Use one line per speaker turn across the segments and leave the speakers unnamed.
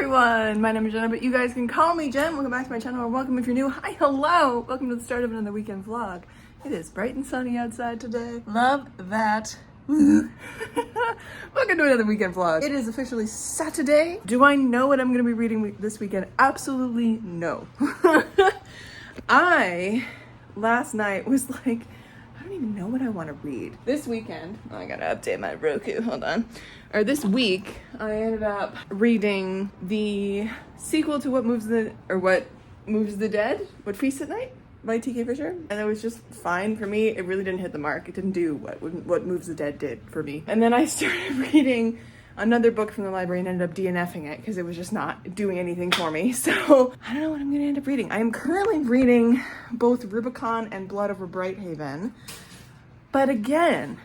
everyone, my name is Jenna, but you guys can call me Jen. Welcome back to my channel, or welcome if you're new. Hi, hello! Welcome to the start of another weekend vlog. It is bright and sunny outside today. Love that. Welcome to another weekend vlog. It is officially Saturday. Do I know what I'm going to be reading this weekend? Absolutely no. Last night was like, I don't even know what I want to read. This weekend, I gotta update my Roku, hold on. Or this week, I ended up reading the sequel to What Moves the Dead? What Feasts at Night? By T.K. Fisher. And it was just fine for me. It really didn't hit the mark. It didn't do what Moves the Dead did for me. And then I started reading another book from the library and ended up DNFing it because it was just not doing anything for me. So I don't know what I'm gonna end up reading. I am currently reading both Rubicon and Blood Over Brighthaven. But again,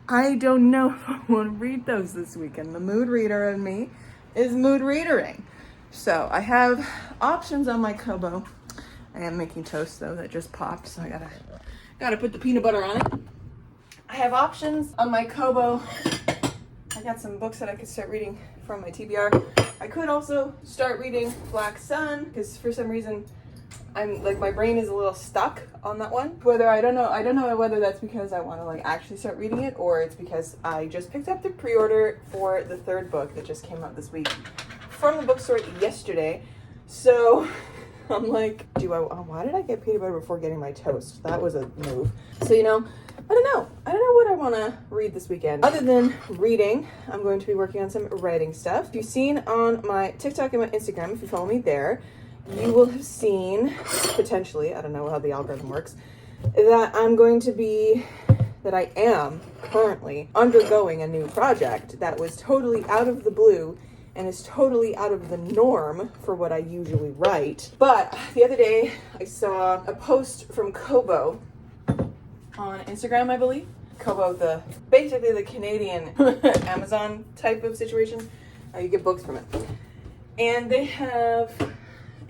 I don't know if I want to read those this weekend. The mood reader in me is mood readering. So I have options on my Kobo. I am making toast though, that just popped, so I gotta put the peanut butter on it. I have options on my Kobo. I got some books that I could start reading from my TBR. I could also start reading Black Sun, because for some reason I'm like, my brain is a little stuck on that one. I don't know whether that's because I want to like actually start reading it, or it's because I just picked up the pre-order for the third book that just came out this week from the bookstore yesterday. So I'm like, why did I get peanut butter before getting my toast? That was a move. So, I don't know what I want to read this weekend. Other than reading, I'm going to be working on some writing stuff. If you've seen on my TikTok and my Instagram, if you follow me there, you will have seen, potentially, I don't know how the algorithm works, that I am currently undergoing a new project that was totally out of the blue and is totally out of the norm for what I usually write. But the other day, I saw a post from Kobo on Instagram, I believe. Kobo, basically the Canadian Amazon type of situation. You get books from it. And they have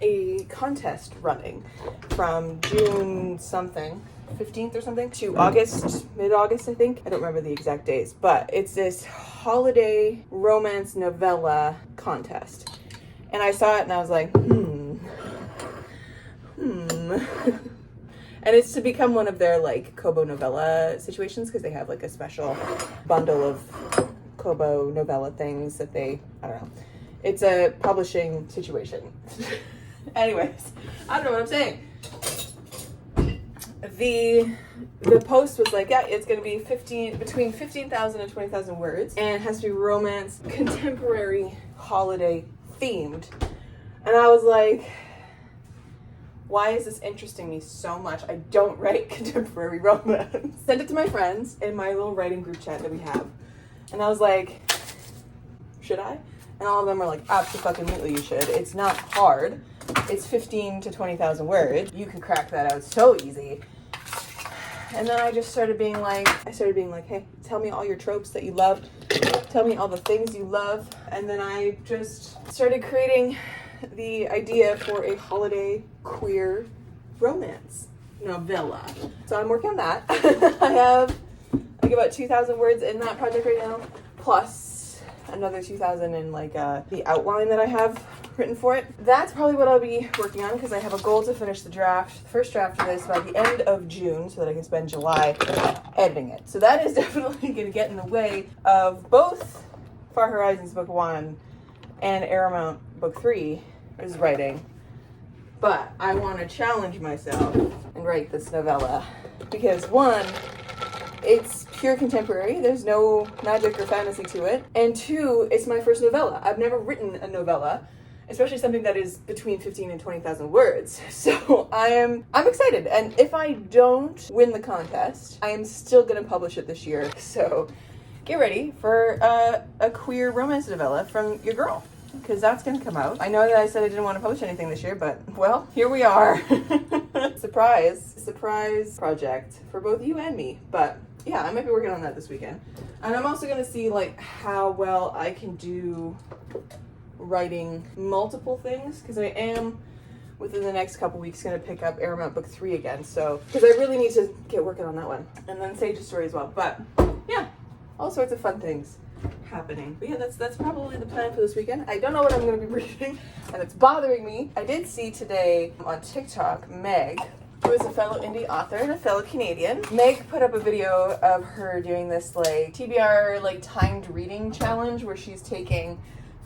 a contest running from June something, 15th or something, to August, mid-August, I think. I don't remember the exact days, but it's this holiday romance novella contest. And I saw it and I was like, And it's to become one of their like Kobo novella situations, because they have like a special bundle of Kobo novella things that I don't know. It's a publishing situation. Anyways, I don't know what I'm saying. The post was like, yeah, it's going to be between 15,000 and 20,000 words, and it has to be romance, contemporary, holiday themed. And I was like, why is this interesting me so much? I don't write contemporary romance. Sent it to my friends in my little writing group chat that we have. And I was like, should I? And all of them are like, absolutely you should. It's not hard. It's 15 to 20,000 words. You can crack that out so easy. And then I just started being like, hey, tell me all your tropes that you love. Tell me all the things you love. And then I just started creating the idea for a holiday queer romance novella. So I'm working on that. I have like about 2,000 words in that project right now, plus another 2,000 in like the outline that I have written for it. That's probably what I'll be working on, because I have a goal to finish the first draft of this by the end of June, so that I can spend July editing it. So that is definitely going to get in the way of both Far Horizons Book 1 and Aramount Book 3 is writing. But I want to challenge myself and write this novella, because one, it's pure contemporary. There's no magic or fantasy to it. And two, it's my first novella. I've never written a novella, especially something that is between 15 and 20,000 words. So I'm excited. And if I don't win the contest, I am still going to publish it this year. So get ready for a queer romance novella from your girl, because that's going to come out. I know that I said I didn't want to publish anything this year, but well, here we are. Surprise project for both you and me. But yeah, I might be working on that this weekend. And I'm also going to see like how well I can do writing multiple things, because I am within the next couple weeks going to pick up Aramount Book 3 again. So, because I really need to get working on that one. And then Sage's story as well. But yeah, all sorts of fun things happening. But yeah, that's probably the plan for this weekend. I don't know what I'm going to be reading, and it's bothering me. I did see today on TikTok, Meg, who is a fellow indie author and a fellow Canadian. Meg put up a video of her doing this like TBR like timed reading challenge where she's taking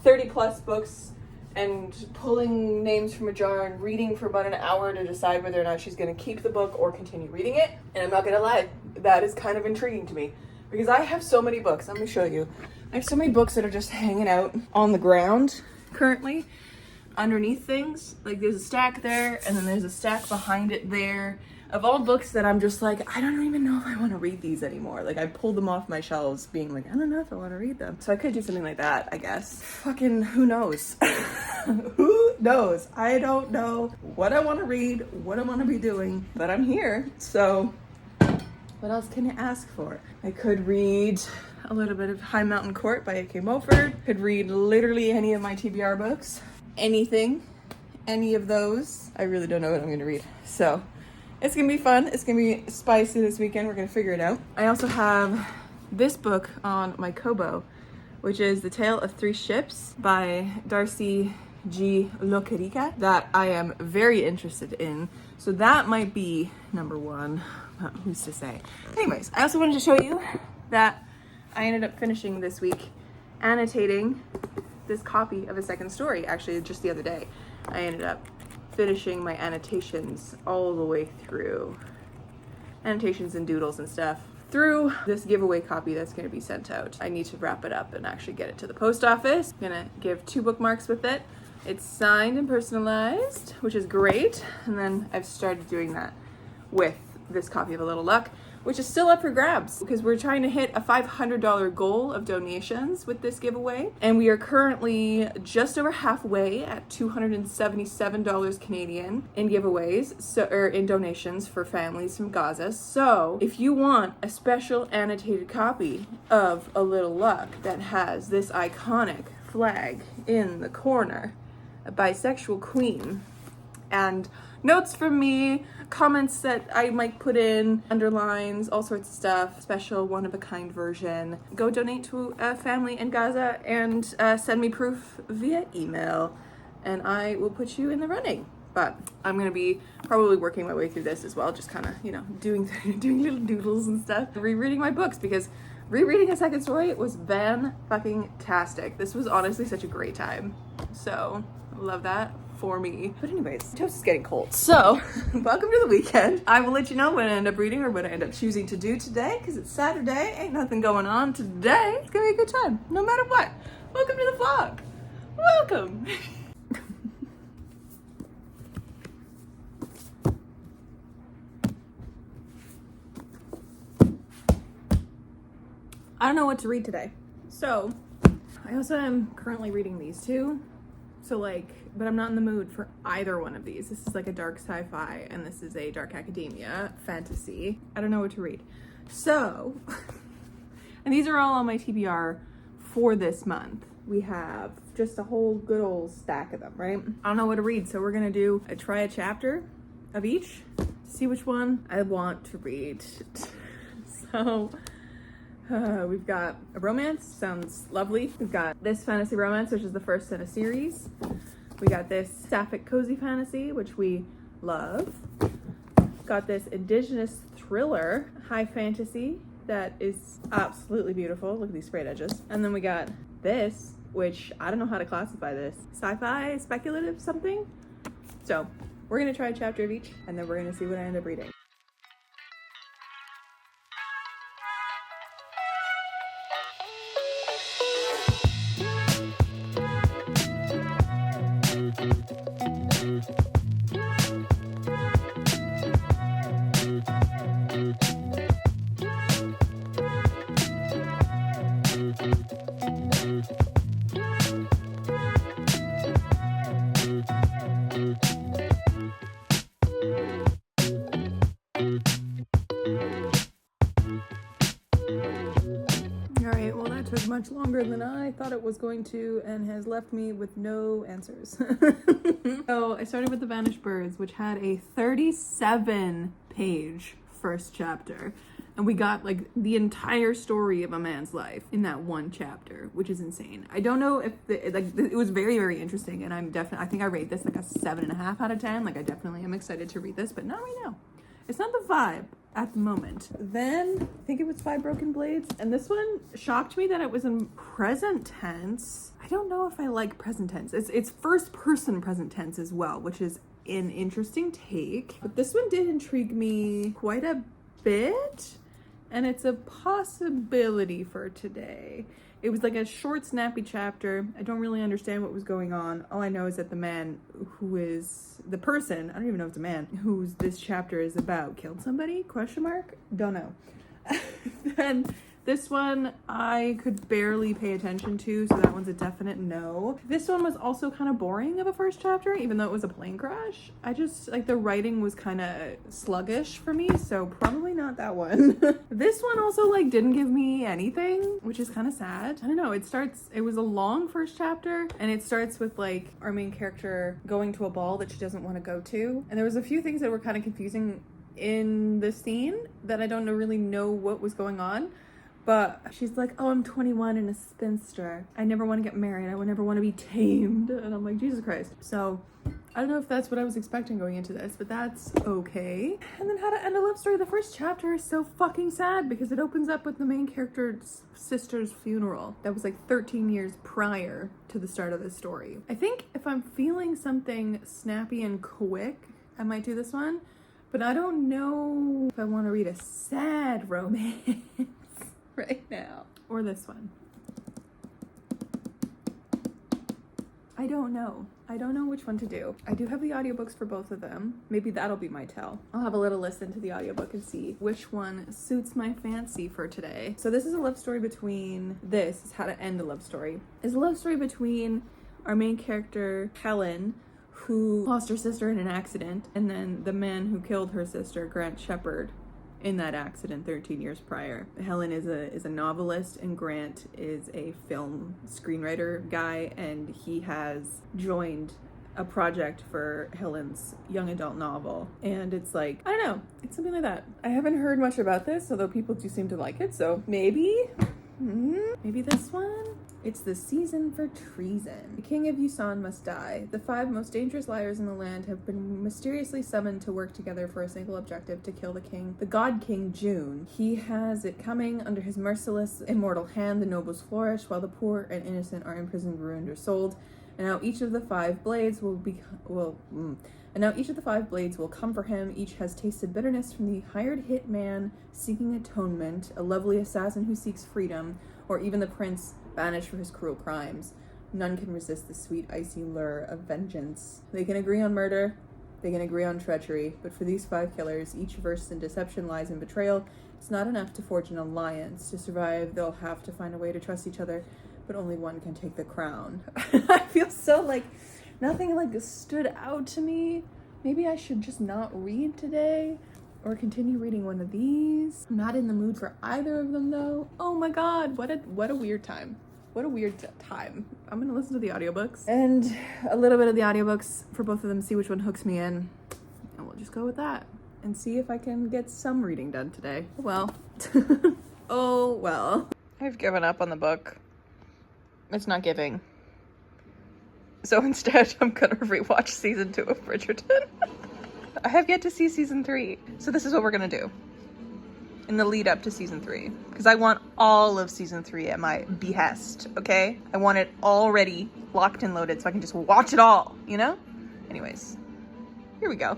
30 plus books and pulling names from a jar and reading for about an hour to decide whether or not she's going to keep the book or continue reading it. And I'm not going to lie, that is kind of intriguing to me because I have so many books. Let me show you. I have so many books that are just hanging out on the ground currently underneath things. Like there's a stack there and then there's a stack behind it there of all books that I'm just like, I don't even know if I want to read these anymore. Like I pulled them off my shelves being like, I don't know if I want to read them. So I could do something like that, I guess. Fucking who knows? Who knows? I don't know what I want to read, what I want to be doing, but I'm here. So what else can you ask for? I could read a little bit of High Mountain Court by A.K. Mulford. Could read literally any of my TBR books. Anything. Any of those. I really don't know what I'm going to read. So it's going to be fun. It's going to be spicy this weekend. We're going to figure it out. I also have this book on my Kobo, which is The Tale of Three Ships by Darcy G. Locarica, that I am very interested in. So that might be number one. Who's to say? Anyways, I also wanted to show you that I ended up finishing this week annotating this copy of A Second Story. Actually, just the other day, I ended up finishing my annotations all the way through. Annotations and doodles and stuff through this giveaway copy that's going to be sent out. I need to wrap it up and actually get it to the post office. I'm going to give 2 bookmarks with it. It's signed and personalized, which is great. And then I've started doing that with this copy of A Little Luck, which is still up for grabs because we're trying to hit a $500 goal of donations with this giveaway. And we are currently just over halfway at $277 Canadian in giveaways, or in donations for families from Gaza. So if you want a special annotated copy of A Little Luck that has this iconic flag in the corner, a bisexual queen, and notes from me, comments that I might put in, underlines, all sorts of stuff, special one-of-a-kind version. Go donate to a family in Gaza and send me proof via email, and I will put you in the running. But I'm going to be probably working my way through this as well, just kind of, you know, doing little doodles and stuff, rereading my books, because rereading A Second Story was fan-fucking-tastic. This was honestly such a great time. So, I love that for me. But anyways, toast is getting cold. So, welcome to the weekend. I will let you know what I end up reading or what I end up choosing to do today, because it's Saturday. Ain't nothing going on today. It's gonna be a good time, no matter what. Welcome to the vlog. Welcome. I don't know what to read today. So, I also am currently reading these two. So like, but I'm not in the mood for either one of these. This is like a dark sci-fi and this is a dark academia fantasy. I don't know what to read. So, and these are all on my TBR for this month. We have just a whole good old stack of them, right? I don't know what to read. So we're gonna try a chapter of each to see which one I want to read. So, we've got a romance, sounds lovely. We've got this fantasy romance, which is the first in a series. We got this sapphic cozy fantasy, which we love. Got this indigenous thriller high fantasy that is absolutely beautiful. Look at these sprayed edges. And then we got this, which I don't know how to classify this. Sci-fi, speculative, something? So we're gonna try a chapter of each and then we're gonna see what I end up reading. Took much longer than I thought it was going to and has left me with no answers. So I started with The Vanished Birds, which had a 37-page first chapter. And we got like the entire story of a man's life in that one chapter, which is insane. I don't know if it was very, very interesting, and I think I rate this like a 7.5 out of 10. Like I definitely am excited to read this, but not right now. It's not the vibe at the moment. Then I think it was Five Broken Blades, and this one shocked me that it was in present tense. I don't know if I like present tense. It's first person present tense as well, which is an interesting take. But this one did intrigue me quite a bit, and it's a possibility for today. It was like a short, snappy chapter. I don't really understand what was going on. All I know is that the man who is the person, I don't even know if it's a man, who's this chapter is about, killed somebody? Question mark? Don't know. Then this one I could barely pay attention to, so that one's a definite no. This one was also kind of boring of a first chapter, even though it was a plane crash. I just, like, the writing was kind of sluggish for me, so probably not that one. This one also, like, didn't give me anything, which is kind of sad. I don't know, it was a long first chapter, and it starts with, like, our main character going to a ball that she doesn't want to go to, and there was a few things that were kind of confusing in the scene that I don't really know what was going on. But she's like, oh, I'm 21 and a spinster. I never want to get married. I would never want to be tamed. And I'm like, Jesus Christ. So I don't know if that's what I was expecting going into this, but that's okay. And then How to End a Love Story. The first chapter is so fucking sad because it opens up with the main character's sister's funeral. That was like 13 years prior to the start of the story. I think if I'm feeling something snappy and quick, I might do this one. But I don't know if I want to read a sad romance right now. Or this one. I don't know. I don't know which one to do. I do have the audiobooks for both of them. Maybe that'll be my tell. I'll have a little listen to the audiobook and see which one suits my fancy for today. So this is a love story between, this is How to End a Love Story. It's a love story between our main character, Helen, who lost her sister in an accident, and then the man who killed her sister, Grant Shepard, in that accident 13 years prior. Helen is a novelist, and Grant is a film screenwriter guy, and he has joined a project for Helen's young adult novel. And it's like, I don't know, it's something like that. I haven't heard much about this, although people do seem to like it, so maybe this one? It's the season for treason. The king of Yusan must die. The 5 most dangerous liars in the land have been mysteriously summoned to work together for a single objective: to kill the king, the god king June. He has it coming. Under his merciless, immortal hand, the nobles flourish, while the poor and innocent are imprisoned, ruined, or sold. And now each of the 5 blades will come for him. Each has tasted bitterness, from the hired hitman seeking atonement, a lovely assassin who seeks freedom, or even the prince banished for his cruel crimes. None can resist the sweet, icy lure of vengeance. They can agree on murder, they can agree on treachery, but for these 5 killers, each versed in deception, lies, and betrayal, it's not enough to forge an alliance. To survive, they'll have to find a way to trust each other, but only one can take the crown. I feel so like nothing like stood out to me. Maybe I should just not read today, or continue reading one of these. I'm not in the mood for either of them though. Oh my god, what a weird time. What a weird time. I'm gonna listen to the audiobooks and a little bit of the audiobooks for both of them, see which one hooks me in, and we'll just go with that and see if I can get some reading done today. Well. Oh well. I've given up on the book. It's not giving. So instead, I'm gonna rewatch season 2 of Bridgerton. I have yet to see season 3. So this is what we're gonna do in the lead up to season 3. Because I want all of season 3 at my behest, okay? I want it already locked and loaded so I can just watch it all, you know? Anyways, here we go.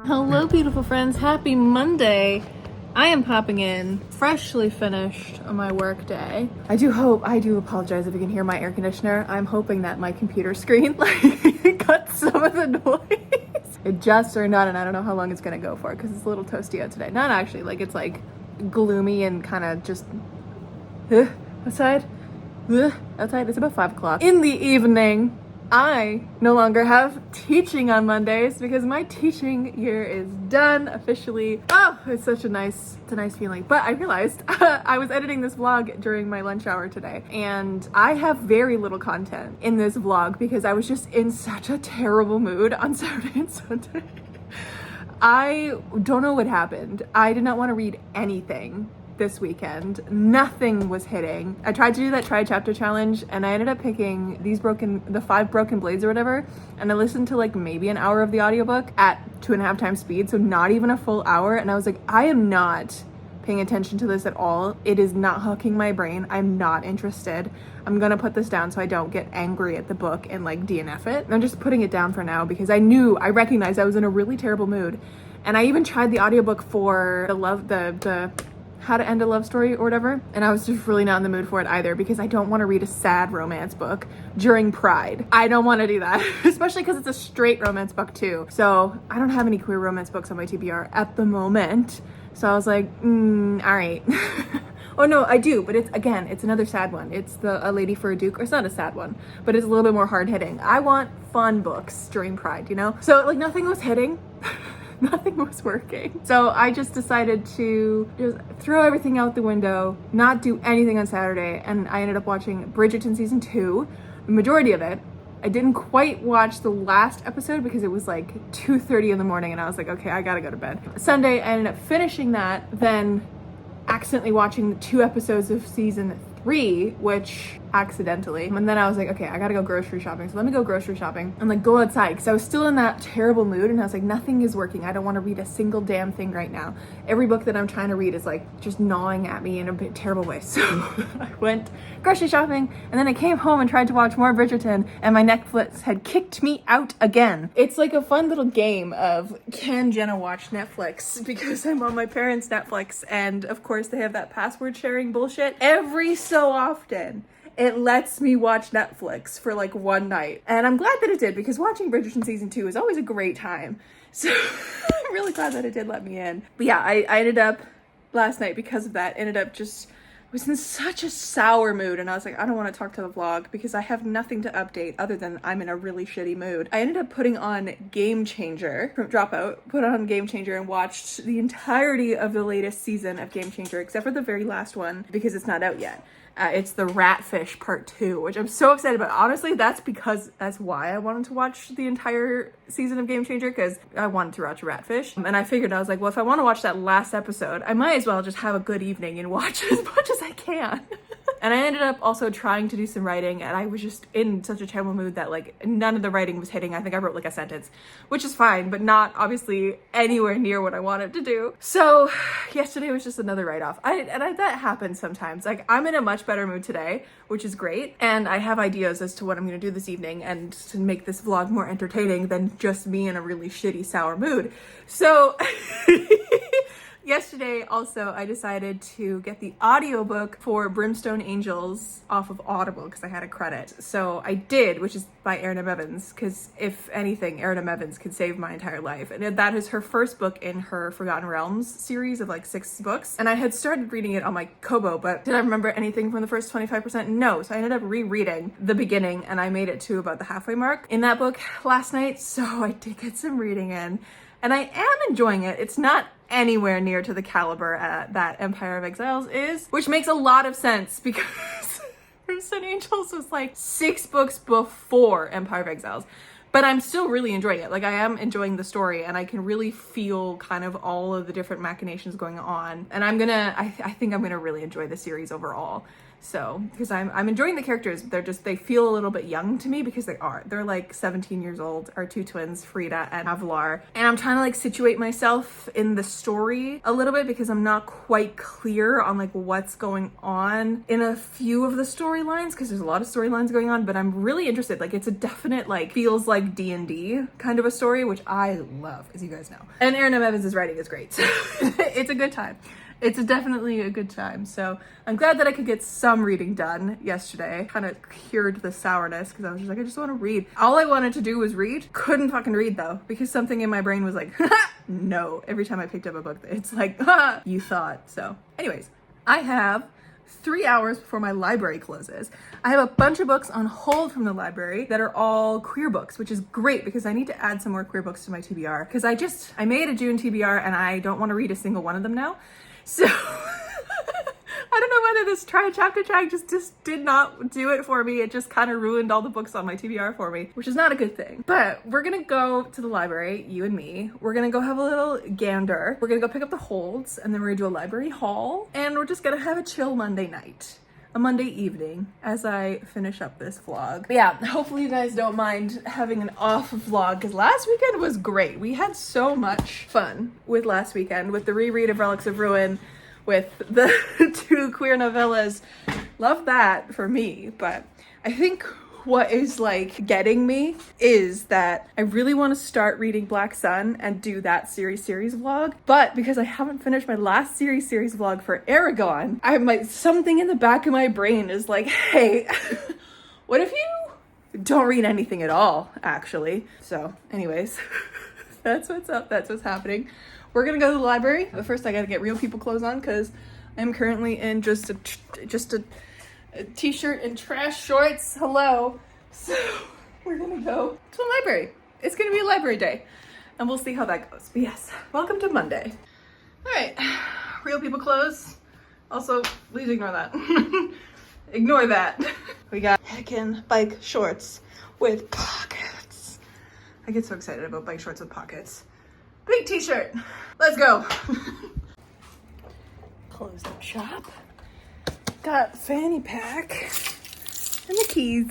Hello, beautiful friends. Happy Monday. I am popping in, freshly finished on my work day. I do apologize if you can hear my air conditioner. I'm hoping that my computer screen like cuts some of the noise. It just turned on and I don't know how long it's gonna go for because it's a little toasty out today. Not actually, like it's like gloomy and kind of just outside. Outside, it's about 5 o'clock in the evening. I no longer have teaching on Mondays because my teaching year is done officially. Oh, it's a nice feeling. But I realized I was editing this vlog during my lunch hour today and I have very little content in this vlog because I was just in such a terrible mood on Saturday and Sunday. I don't know what happened. I did not want to read anything this weekend. Nothing was hitting. I tried to do that try-chapter challenge and I ended up picking the 5 broken blades or whatever, and I listened to like maybe an hour of the audiobook at 2.5 times speed, so not even a full hour, and I was like, I am not paying attention to this at all. It is not hooking my brain. I'm not interested. I'm gonna put this down so I don't get angry at the book and like DNF it. I'm just putting it down for now because I recognized I was in a really terrible mood. And I even tried the audiobook for the How to End a Love Story or whatever, and I was just really not in the mood for it either because I don't want to read a sad romance book during Pride. I don't want to do that, especially because it's a straight romance book too. So I don't have any queer romance books on my TBR at the moment. So I was like, all right. Oh no, I do, but it's another sad one. It's A Lady for a Duke, or it's not a sad one, but it's a little bit more hard hitting. I want fun books during Pride, you know? So like nothing was hitting. Nothing was working. So I just decided to just throw everything out the window, not do anything on Saturday, and I ended up watching Bridgerton season 2, the majority of it. I didn't quite watch the last episode because it was like 2:30 in the morning and I was like, okay, I gotta go to bed. Sunday, I ended up finishing that, then accidentally watching 2 episodes of season 3, which accidentally, and then I was like, okay, I gotta go grocery shopping, so let me go grocery shopping and like go outside because I was still in that terrible mood and I was like, nothing is working. I don't want to read a single damn thing right now. Every book that I'm trying to read is like just gnawing at me in a terrible way. So I went grocery shopping and then I came home and tried to watch more Bridgerton and my Netflix had kicked me out again. It's like a fun little game of can Jenna watch Netflix because I'm on my parents' Netflix and of course they have that password sharing bullshit. Every so often it lets me watch Netflix for like one night. And I'm glad that it did because watching Bridgerton season 2 is always a great time. So I'm really glad that it did let me in. But yeah, I ended up last night because of that, was in such a sour mood and I was like, I don't want to talk to the vlog because I have nothing to update other than I'm in a really shitty mood. I ended up putting on Game Changer from Dropout, put on Game Changer and watched the entirety of the latest season of Game Changer except for the very last one because it's not out yet. It's the Ratfish Part 2, which I'm so excited about. Honestly, that's why I wanted to watch the entire season of Game Changer, because I wanted to watch Ratfish. And I figured, I was like, well, if I want to watch that last episode, I might as well just have a good evening and watch as much as I can. And I ended up also trying to do some writing, and I was just in such a terrible mood that like none of the writing was hitting. I think I wrote like a sentence, which is fine, but not obviously anywhere near what I wanted to do. So yesterday was just another write-off. That happens sometimes. Like I'm in a much better mood today, which is great. And I have ideas as to what I'm gonna do this evening and to make this vlog more entertaining than just me in a really shitty, sour mood. So yesterday also I decided to get the audiobook for Brimstone Angels off of Audible because I had a credit. So I did, which is by Erin M. Evans, because if anything, Erin M. Evans could save my entire life. And that is her first book in her Forgotten Realms series of like 6 books. And I had started reading it on my Kobo, but did I remember anything from the first 25%? No. So I ended up rereading the beginning and I made it to about the halfway mark in that book last night. So I did get some reading in. And I am enjoying it. It's not anywhere near to the caliber that Empire of Exiles is, which makes a lot of sense because Brimstone Angels was like 6 books before Empire of Exiles. But I'm still really enjoying it. Like I am enjoying the story and I can really feel kind of all of the different machinations going on. And I think I'm gonna really enjoy the series overall. So, because I'm enjoying the characters, they feel a little bit young to me because they're like 17 years old, our two twins, Frida and Avalar. And I'm trying to like situate myself in the story a little bit because I'm not quite clear on like what's going on in a few of the storylines, because there's a lot of storylines going on, but I'm really interested. Like it's a definite like feels like D&D kind of a story, which I love, as you guys know. And Aaron M. Evans' writing is great. So it's a good time. It's definitely a good time. So I'm glad that I could get some reading done yesterday. Kind of cured the sourness because I was just like, I just want to read. All I wanted to do was read. Couldn't fucking read though, because something in my brain was like, no. Every time I picked up a book, it's like, you thought. So anyways, I have 3 hours before my library closes. I have a bunch of books on hold from the library that are all queer books, which is great because I need to add some more queer books to my TBR, because I made a June TBR and I don't want to read a single one of them now. So I don't know whether this chapter track just did not do it for me. It just kind of ruined all the books on my TBR for me, which is not a good thing. But we're gonna go to the library, you and me. We're gonna go have a little gander. We're gonna go pick up the holds, and then we're gonna do a library haul, and we're just gonna have a chill Monday night. A Monday evening as I finish up this vlog. But yeah, hopefully you guys don't mind having an off vlog, because last weekend was great. We had so much fun with last weekend, with the reread of Relics of Ruin, with the 2 queer novellas. Love that for me. But I think what is like getting me is that I really want to start reading Black Sun and do that series vlog, but because I haven't finished my last series vlog for Eragon, something in the back of my brain is like, hey, what if you don't read anything at all, actually? So anyways, that's what's up, that's what's happening. We're gonna go to the library, but first I gotta get Real People clothes on because I'm currently in just a t-shirt and trash shorts. Hello. So we're gonna go to the library. It's gonna be a library day and we'll see how that goes. But yes, welcome to Monday. All right, Real People clothes. Also, please ignore that. Ignore that. We got heckin' bike shorts with pockets. I get so excited about bike shorts with pockets. Big t-shirt. Let's go. Closed up shop. Got fanny pack and the keys.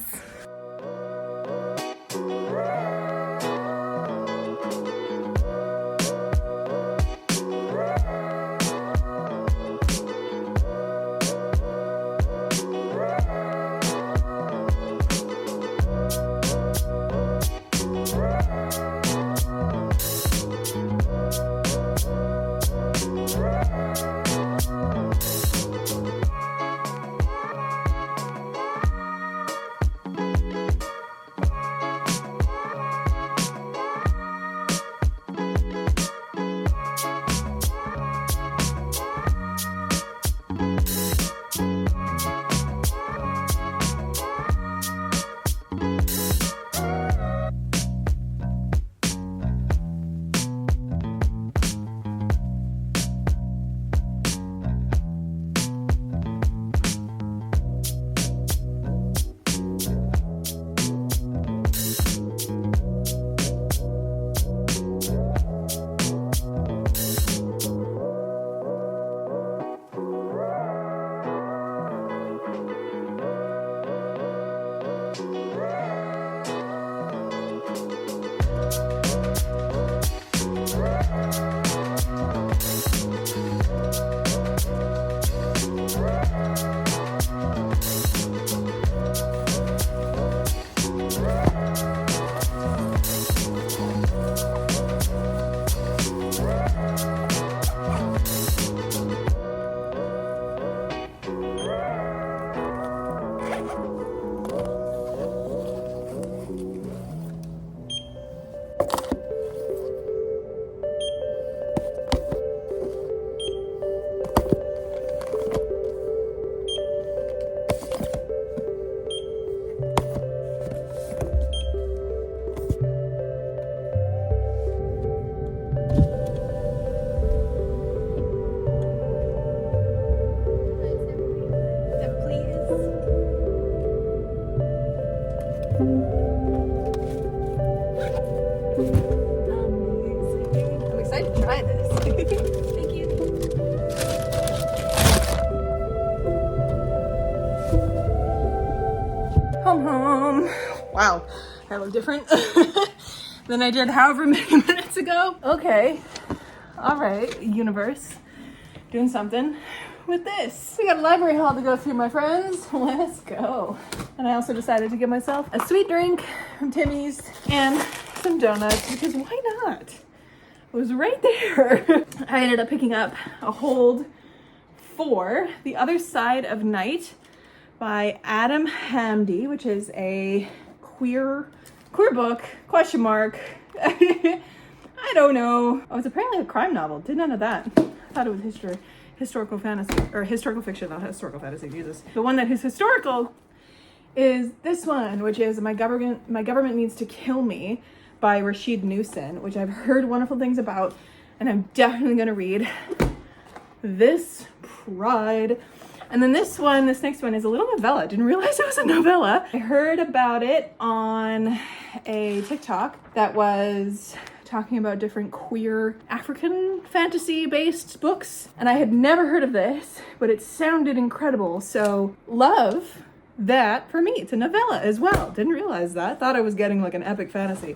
Wow, I look different than I did however many minutes ago. Okay, all right, universe, doing something with this. We got a library haul to go through, my friends. Let's go. And I also decided to get myself a sweet drink from Timmy's and some donuts because why not? It was right there. I ended up picking up a hold for The Other Side of Night by Adam Hamdy, which is a queer book, question mark. I don't know. Oh, it's apparently a crime novel. Did none of that. I thought it was historical fantasy, or historical fiction, not historical fantasy, Jesus. The one that is historical is this one, which is My Government Needs to Kill Me by Rashid Newson, which I've heard wonderful things about, and I'm definitely gonna read. This Pride. And then this next one is a little novella. Didn't realize it was a novella. I heard about it on a TikTok that was talking about different queer African fantasy based books. And I had never heard of this, but it sounded incredible. So love that for me. It's a novella as well. Didn't realize that. Thought I was getting like an epic fantasy.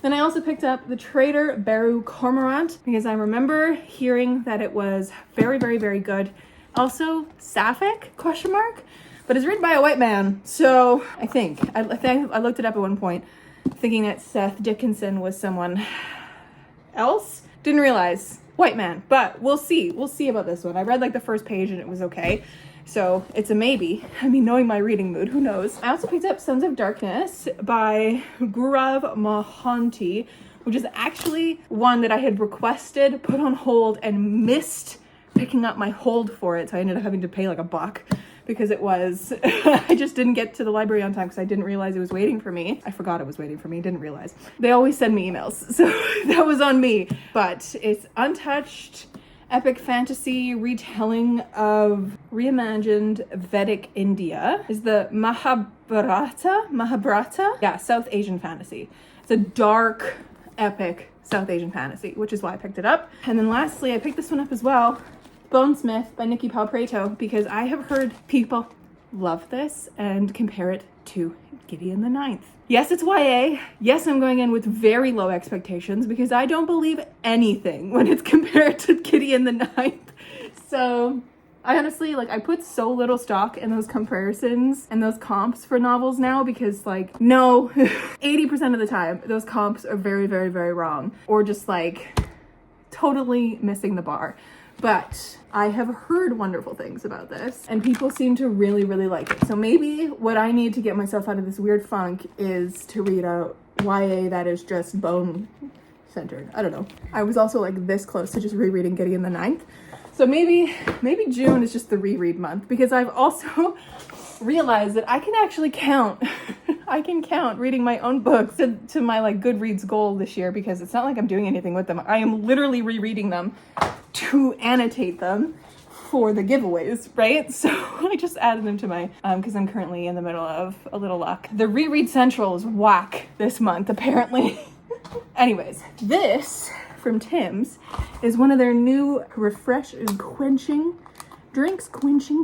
Then I also picked up The Traitor Beru Cormorant because I remember hearing that it was very, very, very good. Also sapphic, question mark, but it's written by a white man. So I think I looked it up at one point thinking that Seth Dickinson was someone else. Didn't realize white man, but we'll see. We'll see about this one. I read like the first page and it was okay. So it's a maybe. I mean, knowing my reading mood, who knows? I also picked up Sons of Darkness by Gaurav Mohanty, which is actually one that I had requested, put on hold, and missed picking up my hold for it. So I ended up having to pay like $1 because it was, I just didn't get to the library on time because I didn't realize it was waiting for me. I forgot it was waiting for me, didn't realize. They always send me emails, so that was on me. But it's untouched epic fantasy retelling of reimagined Vedic India. Is the Mahabharata? Yeah, South Asian fantasy. It's a dark, epic South Asian fantasy, which is why I picked it up. And then lastly, I picked this one up as well, Bonesmith by Nikki Palprato, because I have heard people love this and compare it to Gideon the Ninth. Yes, it's YA. Yes, I'm going in with very low expectations because I don't believe anything when it's compared to Gideon the Ninth. So I honestly, I put so little stock in those comparisons and those comps for novels now because, no, 80% of the time, those comps are very, very, very wrong or just, totally missing the bar. But I have heard wonderful things about this and people seem to really, really like it. So maybe what I need to get myself out of this weird funk is to read a YA that is just bone centered. I don't know. I was also this close to just rereading Gideon the Ninth. So maybe June is just the reread month because I've also realized that I can actually count. I can count reading my own books to my Goodreads goal this year because it's not like I'm doing anything with them. I am literally rereading them to annotate them for the giveaways, right? So I just added them to my, because I'm currently in the middle of a little luck. The Reread Central is whack this month, apparently. Anyways, this from Tim's is one of their new refresh and quenching drinks,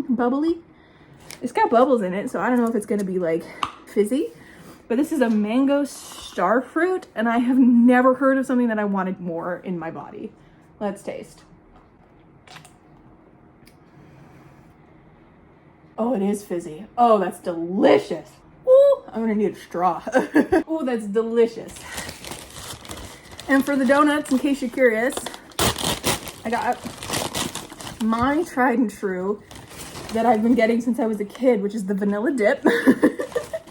bubbly. It's got bubbles in it, so I don't know if it's gonna be fizzy, but this is a mango starfruit, and I have never heard of something that I wanted more in my body. Let's taste. Oh, it is fizzy. Oh, that's delicious. Ooh, I'm gonna need a straw. Ooh, that's delicious. And for the donuts, in case you're curious, I got my tried and true that I've been getting since I was a kid, which is the vanilla dip.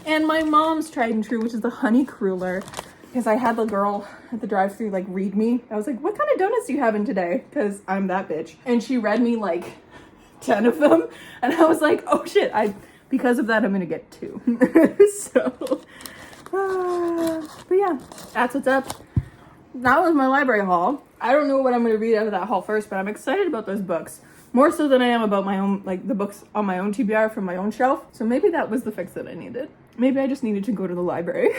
And my mom's tried and true, which is the honey cruller. Because I had the girl at the drive-thru read me. I was like, what kind of donuts do you have in today? Because I'm that bitch. And she read me 10 of them. And I was like, oh shit, because of that, I'm gonna get 2. So, but yeah, that's what's up. That was my library haul. I don't know what I'm gonna read out of that haul first, but I'm excited about those books. More so than I am about my own, the books on my own TBR from my own shelf. So maybe that was the fix that I needed. Maybe I just needed to go to the library.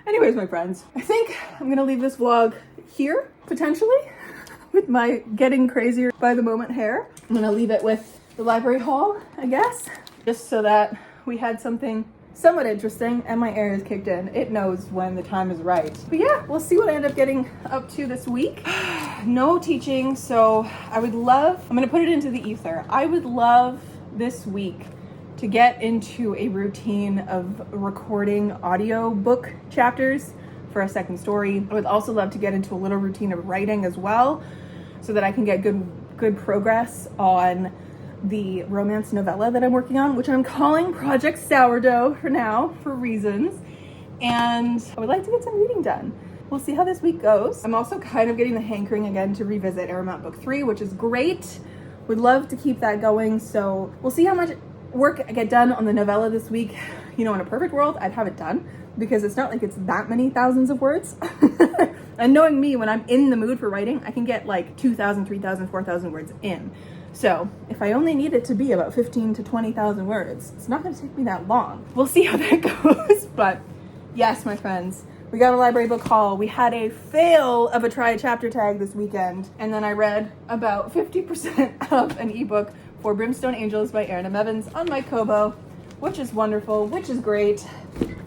Anyways, my friends, I think I'm gonna leave this vlog here, potentially, with my getting crazier by the moment hair. I'm gonna leave it with the library haul, I guess, just so that we had something somewhat interesting, and my air is kicked in. It knows when the time is right. But yeah, we'll see what I end up getting up to this week. No teaching, so I'm gonna put it into the ether. I would love this week to get into a routine of recording audio book chapters for a second story. I would also love to get into a little routine of writing as well, so that I can get good progress on the romance novella that I'm working on, which I'm calling Project Sourdough for now, for reasons. And I would like to get some reading done. We'll see how this week goes. I'm also kind of getting the hankering again to revisit Aramount Book 3, which is great. Would love to keep that going. So we'll see how much work I get done on the novella this week. You know, in a perfect world, I'd have it done, because it's not like it's that many thousands of words. And knowing me, when I'm in the mood for writing, I can get like 2,000, 3,000, 4,000 words in. So if I only need it to be about 15 to 20,000 words, it's not gonna take me that long. We'll see how that goes. But yes, my friends, we got a library book haul. We had a fail of a try a chapter tag this weekend. And then I read about 50% of an ebook for Brimstone Angels by Erin M. Evans on my Kobo, which is wonderful, which is great.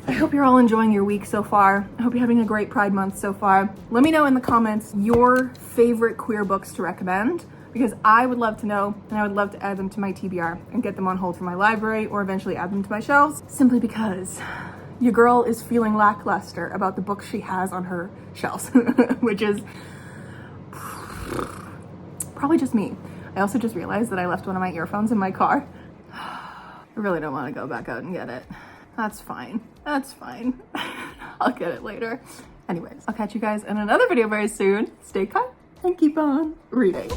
I hope you're all enjoying your week so far. I hope you're having a great Pride Month so far. Let me know in the comments your favorite queer books to recommend, because I would love to know, and I would love to add them to my TBR and get them on hold for my library, or eventually add them to my shelves, simply because your girl is feeling lackluster about the books she has on her shelves, which is probably just me. I also just realized that I left one of my earphones in my car. I really don't want to go back out and get it. That's fine. That's fine. I'll get it later. Anyways, I'll catch you guys in another video very soon. Stay kind and keep on reading.